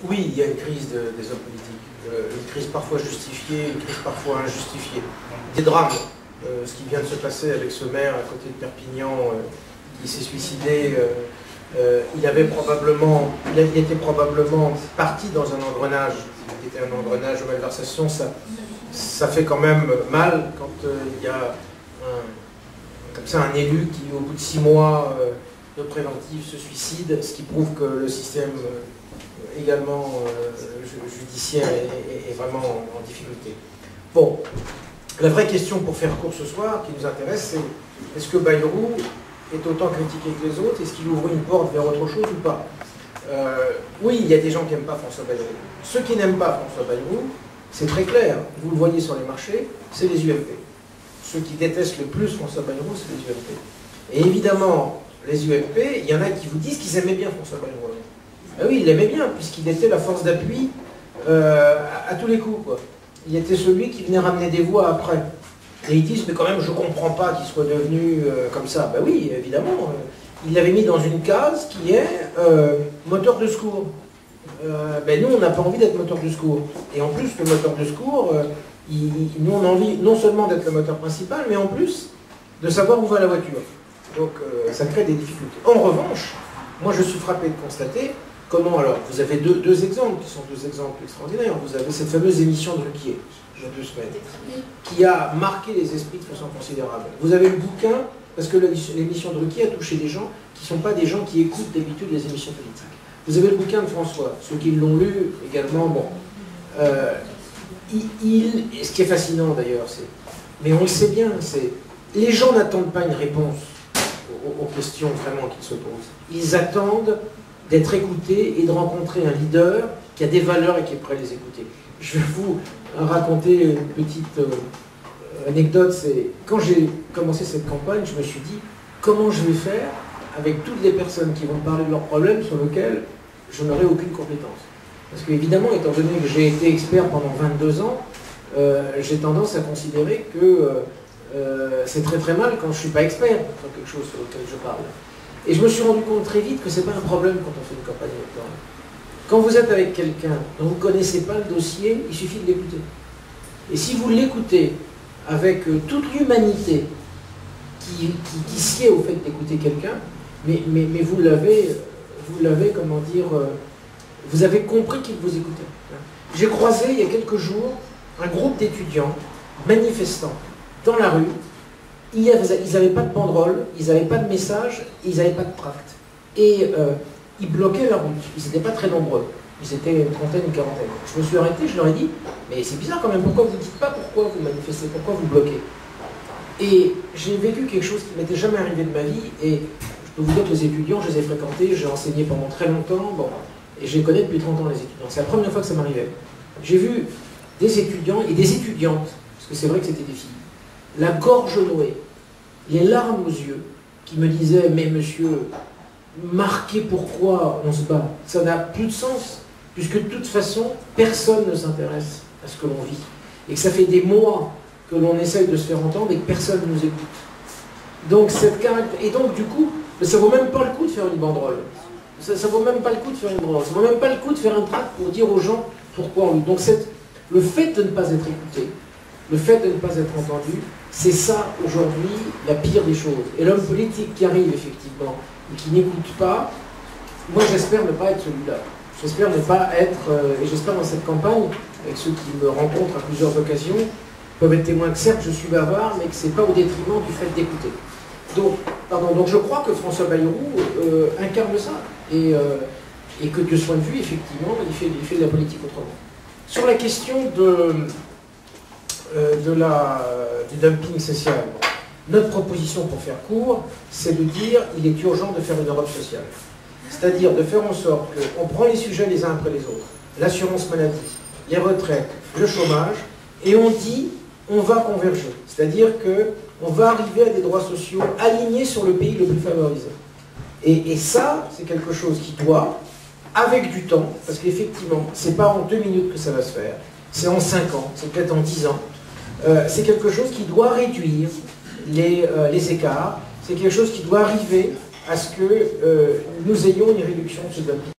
Oui, il y a une crise des hommes politiques. Une crise parfois justifiée, une crise parfois injustifiée. Des drames. Ce qui vient de se passer avec ce maire à côté de Perpignan qui s'est suicidé. Il était probablement parti dans un engrenage. Qui était un engrenage de malversation. Ça fait quand même mal quand il y a comme ça un élu qui, au bout de 6 mois de préventive, se suicide, ce qui prouve que le système également judiciaire est vraiment en difficulté. Bon, la vraie question pour faire court ce soir, qui nous intéresse, c'est est-ce que Bayrou est autant critiqué que les autres? Est-ce qu'il ouvre une porte vers autre chose ou pas? Oui, il y a des gens qui n'aiment pas François Bayrou. Ceux qui n'aiment pas François Bayrou, c'est très clair, vous le voyez sur les marchés, c'est les UMP. Ceux qui détestent le plus François Bayrou, c'est les UMP. Et évidemment, les UMP, il y en a qui vous disent qu'ils aimaient bien François Bayrou. Ah oui, il l'aimait bien, puisqu'il était la force d'appui à tous les coups, quoi. Il était celui qui venait ramener des voix après. Et ils disent, mais quand même, je ne comprends pas qu'il soit devenu comme ça. Ben oui, évidemment. Il l'avait mis dans une case qui est moteur de secours. Ben nous, on n'a pas envie d'être moteur de secours. Et en plus, le moteur de secours, nous, on a envie non seulement d'être le moteur principal, mais en plus de savoir où va la voiture. Donc, ça crée des difficultés. En revanche, moi, je suis frappé de constater comment, alors, vous avez deux exemples, qui sont deux exemples extraordinaires. Vous avez cette fameuse émission de Ruquier, il y a 2 semaines, qui a marqué les esprits de façon considérable. Vous avez le bouquin, parce que l'émission de Ruquier a touché des gens qui ne sont pas des gens qui écoutent d'habitude les émissions politiques. Vous avez le bouquin de François, ceux qui l'ont lu également, bon. Ce qui est fascinant d'ailleurs, mais on le sait bien, les gens n'attendent pas une réponse aux questions vraiment qu'ils se posent. Ils attendent d'être écoutés et de rencontrer un leader qui a des valeurs et qui est prêt à les écouter. Je vais vous raconter une petite anecdote. Quand j'ai commencé cette campagne, je me suis dit comment je vais faire avec toutes les personnes qui vont me parler de leurs problèmes sur lesquels je n'aurai aucune compétence. Parce qu'évidemment, étant donné que j'ai été expert pendant 22 ans, j'ai tendance à considérer que c'est très très mal quand je ne suis pas expert sur quelque chose sur lequel je parle. Et je me suis rendu compte très vite que ce n'est pas un problème quand on fait une campagne électorale. Quand vous êtes avec quelqu'un dont vous ne connaissez pas le dossier, il suffit de l'écouter. Et si vous l'écoutez avec toute l'humanité qui sied au fait d'écouter quelqu'un, mais vous l'avez, comment dire, vous avez compris qu'il vous écoutait. J'ai croisé il y a quelques jours un groupe d'étudiants manifestants dans la rue. Ils n'avaient pas de banderole, ils n'avaient pas de message, ils n'avaient pas de tract. Et ils bloquaient la route. Ils n'étaient pas très nombreux. Ils étaient une trentaine, une quarantaine. Je me suis arrêté, je leur ai dit, mais c'est bizarre quand même, pourquoi vous ne dites pas pourquoi vous manifestez, pourquoi vous bloquez? Et j'ai vécu quelque chose qui ne m'était jamais arrivé de ma vie, et je peux vous dire que les étudiants, je les ai fréquentés, j'ai enseigné pendant très longtemps, bon, et je les connais depuis 30 ans, les étudiants. C'est la première fois que ça m'arrivait. J'ai vu des étudiants et des étudiantes, parce que c'est vrai que c'était des filles, la gorge nouée, les larmes aux yeux, qui me disaient « Mais monsieur, marquez pourquoi on se bat. Ça n'a plus de sens, puisque de toute façon, personne ne s'intéresse à ce que l'on vit. Et que ça fait des mois que l'on essaye de se faire entendre et que personne ne nous écoute. Donc, et donc, du coup, ça ne vaut même pas le coup de faire une banderole. Ça ne vaut même pas le coup de faire une banderole. Ça ne vaut même pas le coup de faire un tract pour dire aux gens pourquoi on lutte. Donc, le fait de ne pas être écouté, le fait de ne pas être entendu, c'est ça, aujourd'hui, la pire des choses. Et l'homme politique qui arrive, effectivement, et qui n'écoute pas, moi, j'espère ne pas être celui-là. J'espère ne pas être, et j'espère dans cette campagne, avec ceux qui me rencontrent à plusieurs occasions, peuvent être témoins que certes, je suis bavard, mais que ce n'est pas au détriment du fait d'écouter. Donc je crois que François Bayrou incarne ça, et que de ce point de vue, effectivement, il fait de la politique autrement. Sur la question du dumping social, notre proposition, pour faire court, c'est de dire qu'il est urgent de faire une Europe sociale. C'est-à-dire de faire en sorte qu'on prend les sujets les uns après les autres, l'assurance maladie, les retraites, le chômage, et on dit on va converger. C'est-à-dire qu'on va arriver à des droits sociaux alignés sur le pays le plus favorisé. Et ça, c'est quelque chose qui doit, avec du temps, parce qu'effectivement, c'est pas en 2 minutes que ça va se faire, c'est en 5 ans, c'est peut-être en 10 ans, c'est quelque chose qui doit réduire les écarts, c'est quelque chose qui doit arriver à ce que nous ayons une réduction de ce dumping.